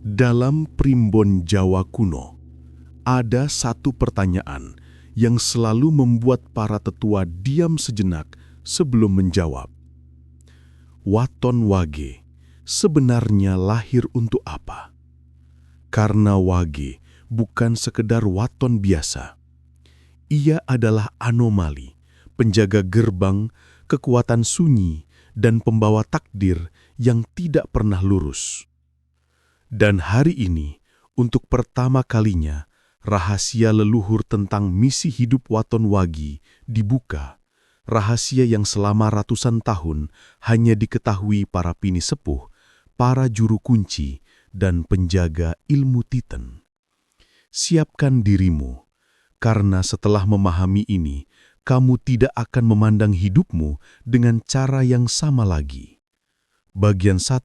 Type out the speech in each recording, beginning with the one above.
Dalam primbon Jawa kuno, ada satu pertanyaan yang selalu membuat para tetua diam sejenak sebelum menjawab. Waton Wage sebenarnya lahir untuk apa? Karena Wage bukan sekedar waton biasa. Ia adalah anomali, penjaga gerbang, kekuatan sunyi, dan pembawa takdir yang tidak pernah lurus. Dan hari ini, untuk pertama kalinya, rahasia leluhur tentang misi hidup Waton Wage dibuka. Rahasia yang selama ratusan tahun hanya diketahui para pini sepuh, para juru kunci, dan penjaga ilmu Titan. Siapkan dirimu, karena setelah memahami ini, kamu tidak akan memandang hidupmu dengan cara yang sama lagi. Bagian 1.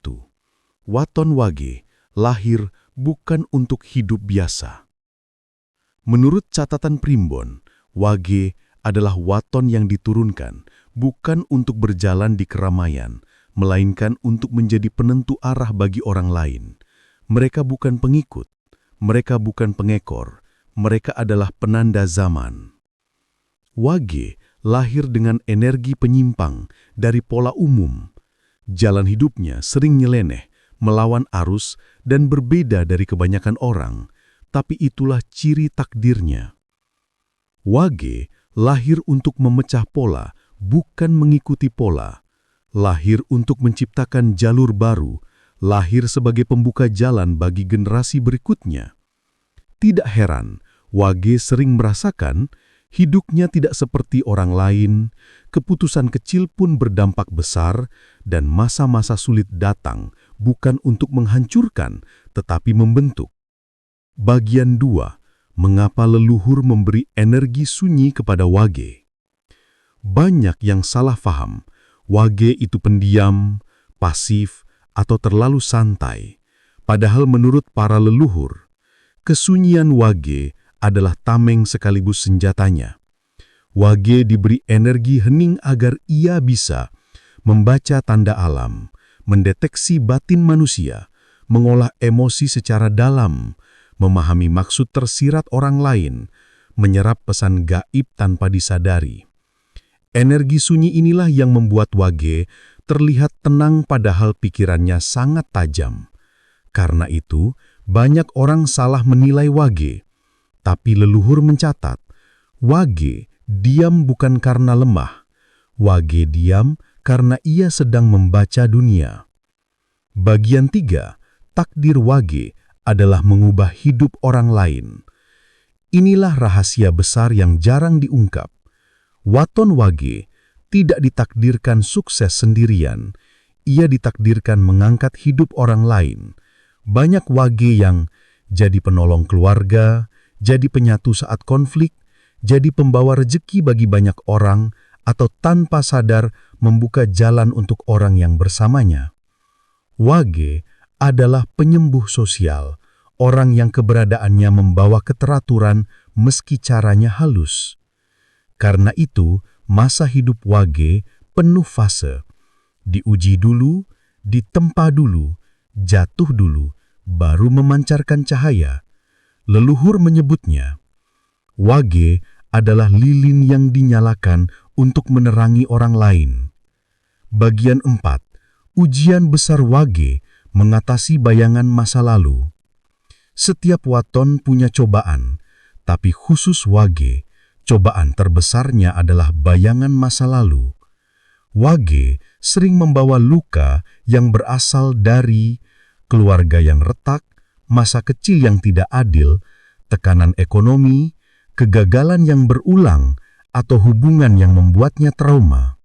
Waton Wage lahir bukan untuk hidup biasa. Menurut catatan primbon, Wage adalah waton yang diturunkan bukan untuk berjalan di keramaian, melainkan untuk menjadi penentu arah bagi orang lain. Mereka bukan pengikut, mereka bukan pengekor, mereka adalah penanda zaman. Wage lahir dengan energi penyimpang dari pola umum. Jalan hidupnya sering nyeleneh, melawan arus, dan berbeda dari kebanyakan orang, tapi itulah ciri takdirnya. Wage lahir untuk memecah pola, bukan mengikuti pola. Lahir untuk menciptakan jalur baru, lahir sebagai pembuka jalan bagi generasi berikutnya. Tidak heran, Wage sering merasakan hidupnya tidak seperti orang lain, keputusan kecil pun berdampak besar, dan masa-masa sulit datang bukan untuk menghancurkan, tetapi membentuk. Bagian 2. Mengapa leluhur memberi energi sunyi kepada Wage? Banyak yang salah faham. Wage itu pendiam, pasif, atau terlalu santai. Padahal menurut para leluhur, kesunyian Wage adalah tameng sekaligus senjatanya. Wage diberi energi hening agar ia bisa membaca tanda alam, mendeteksi batin manusia, mengolah emosi secara dalam, memahami maksud tersirat orang lain, menyerap pesan gaib tanpa disadari. Energi sunyi inilah yang membuat Wage terlihat tenang padahal pikirannya sangat tajam. Karena itu, banyak orang salah menilai Wage. Tapi leluhur mencatat, Wage diam bukan karena lemah. Wage diam karena ia sedang membaca dunia. Bagian 3, takdir Wage adalah mengubah hidup orang lain. Inilah rahasia besar yang jarang diungkap. Waton Wage tidak ditakdirkan sukses sendirian. Ia ditakdirkan mengangkat hidup orang lain. Banyak Wage yang jadi penolong keluarga, jadi penyatu saat konflik, jadi pembawa rejeki bagi banyak orang, atau tanpa sadar membuka jalan untuk orang yang bersamanya. Wage adalah penyembuh sosial, orang yang keberadaannya membawa keteraturan meski caranya halus. Karena itu, masa hidup Wage penuh fase. Diuji dulu, ditempa dulu, jatuh dulu, baru memancarkan cahaya. Leluhur menyebutnya, Wage adalah lilin yang dinyalakan untuk menerangi orang lain. Bagian 4. Ujian besar Wage mengatasi bayangan masa lalu. Setiap waton punya cobaan, tapi khusus Wage, cobaan terbesarnya adalah bayangan masa lalu. Wage sering membawa luka yang berasal dari keluarga yang retak, masa kecil yang tidak adil, tekanan ekonomi, kegagalan yang berulang, atau hubungan yang membuatnya trauma.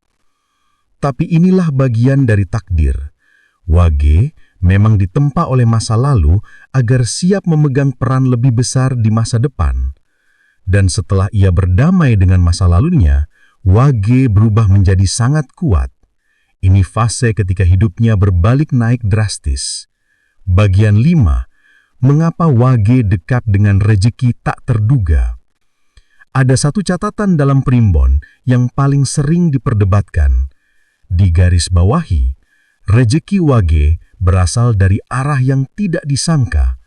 Tapi inilah bagian dari takdir. Wage memang ditempa oleh masa lalu agar siap memegang peran lebih besar di masa depan. Dan setelah ia berdamai dengan masa lalunya, Wage berubah menjadi sangat kuat. Ini fase ketika hidupnya berbalik naik drastis. Bagian 5. Mengapa Wage dekat dengan rejeki tak terduga? Ada satu catatan dalam primbon yang paling sering diperdebatkan. Digarisbawahi, rejeki Wage berasal dari arah yang tidak disangka.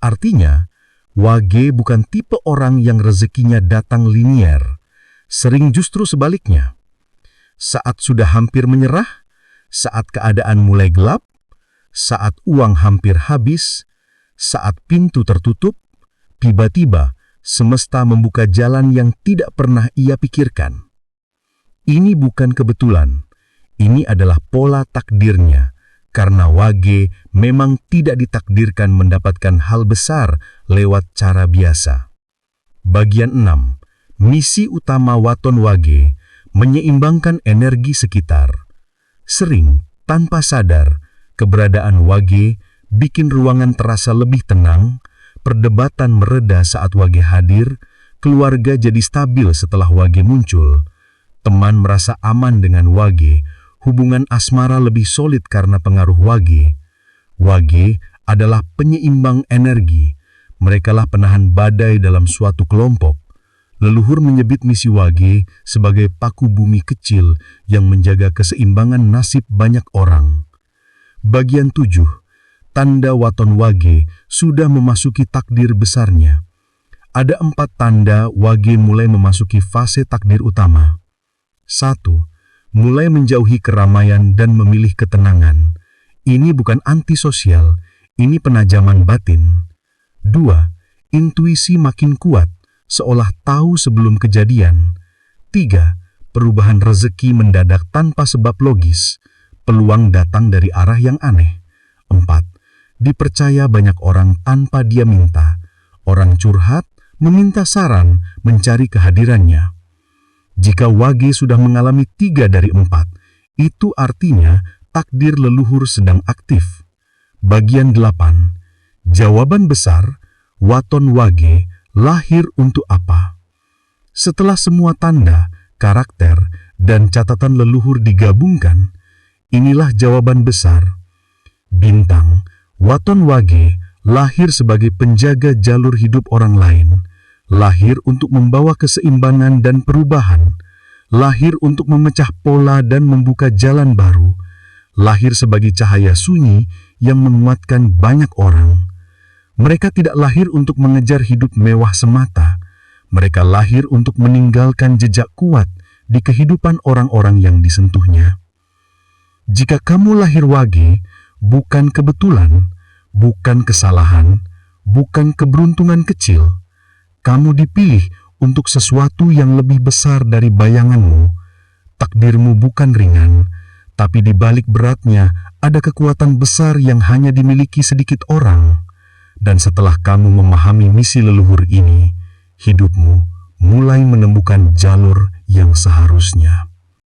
Artinya, Wage bukan tipe orang yang rezekinya datang linier, sering justru sebaliknya. Saat sudah hampir menyerah, saat keadaan mulai gelap, saat uang hampir habis, saat pintu tertutup, tiba-tiba semesta membuka jalan yang tidak pernah ia pikirkan. Ini bukan kebetulan, ini adalah pola takdirnya, karena Wage memang tidak ditakdirkan mendapatkan hal besar lewat cara biasa. Bagian 6. Misi utama Waton Wage menyeimbangkan energi sekitar. Sering, tanpa sadar, keberadaan Wage bikin ruangan terasa lebih tenang, perdebatan mereda saat Wage hadir, keluarga jadi stabil setelah Wage muncul, teman merasa aman dengan Wage, hubungan asmara lebih solid karena pengaruh Wage. Wage adalah penyeimbang energi. Merekalah penahan badai dalam suatu kelompok. Leluhur menyebut misi Wage sebagai paku bumi kecil yang menjaga keseimbangan nasib banyak orang. Bagian 7. Tanda Waton Wage sudah memasuki takdir besarnya. Ada 4 tanda Wage mulai memasuki fase takdir utama. 1. Mulai menjauhi keramaian dan memilih ketenangan. Ini bukan antisosial, ini penajaman batin. 2. Intuisi makin kuat, seolah tahu sebelum kejadian. 3. Perubahan rezeki mendadak tanpa sebab logis. Peluang datang dari arah yang aneh. 4. Dipercaya banyak orang tanpa dia minta. Orang curhat, meminta saran, mencari kehadirannya. Jika Wage sudah mengalami 3 dari 4, itu artinya takdir leluhur sedang aktif. Bagian 8. Jawaban besar, Waton Wage lahir untuk apa? Setelah semua tanda, karakter, dan catatan leluhur digabungkan, inilah jawaban besar. Bintang, Waton Wage lahir sebagai penjaga jalur hidup orang lain. Lahir untuk membawa keseimbangan dan perubahan, lahir untuk memecah pola dan membuka jalan baru, lahir sebagai cahaya sunyi yang menguatkan banyak orang. Mereka tidak lahir untuk mengejar hidup mewah semata, mereka lahir untuk meninggalkan jejak kuat di kehidupan orang-orang yang disentuhnya. Jika kamu lahir Wage, bukan kebetulan, bukan kesalahan, bukan keberuntungan kecil. Kamu dipilih untuk sesuatu yang lebih besar dari bayanganmu. Takdirmu bukan ringan, tapi di balik beratnya ada kekuatan besar yang hanya dimiliki sedikit orang. Dan setelah kamu memahami misi leluhur ini, hidupmu mulai menemukan jalur yang seharusnya.